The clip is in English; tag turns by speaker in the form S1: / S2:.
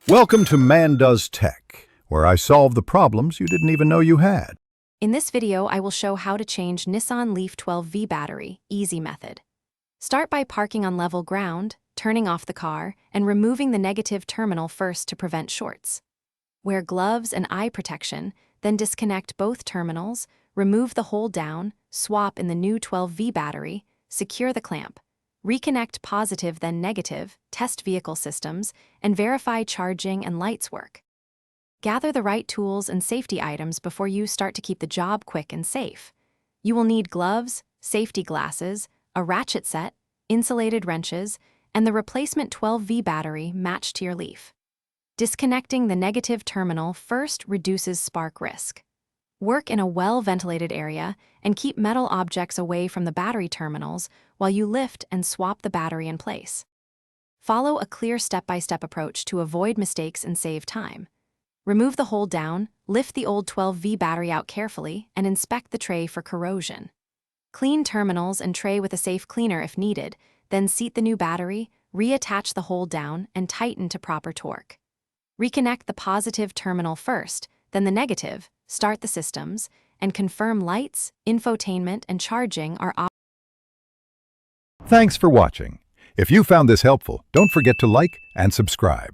S1: Welcome to Man Does Tech, where I solve the problems you didn't even know you had.
S2: In this video, I will show how to change Nissan Leaf 12V battery, easy method. Start by parking on level ground, turning off the car, and removing the negative terminal first to prevent shorts. Wear gloves and eye protection, then disconnect both terminals, remove the hold down, swap in the new 12V battery, secure the clamp. Reconnect positive then negative, test vehicle systems, and verify charging and lights work. Gather the right tools and safety items before you start to keep the job quick and safe. You will need gloves, safety glasses, a ratchet set, insulated wrenches, and the replacement 12V battery matched to your Leaf. Disconnecting the negative terminal first reduces spark risk. Work in a well-ventilated area and keep metal objects away from the battery terminals while you lift and swap the battery in place. Follow a clear step-by-step approach to avoid mistakes and save time. Remove the hold down, lift the old 12V battery out carefully, and inspect the tray for corrosion. Clean terminals and tray with a safe cleaner if needed, then seat the new battery, reattach the hold down, and tighten to proper torque. Reconnect the positive terminal first, then the negative, start the systems, and confirm lights, infotainment, and charging are operational.
S1: Thanks for watching. If you found this helpful, don't forget to like and subscribe.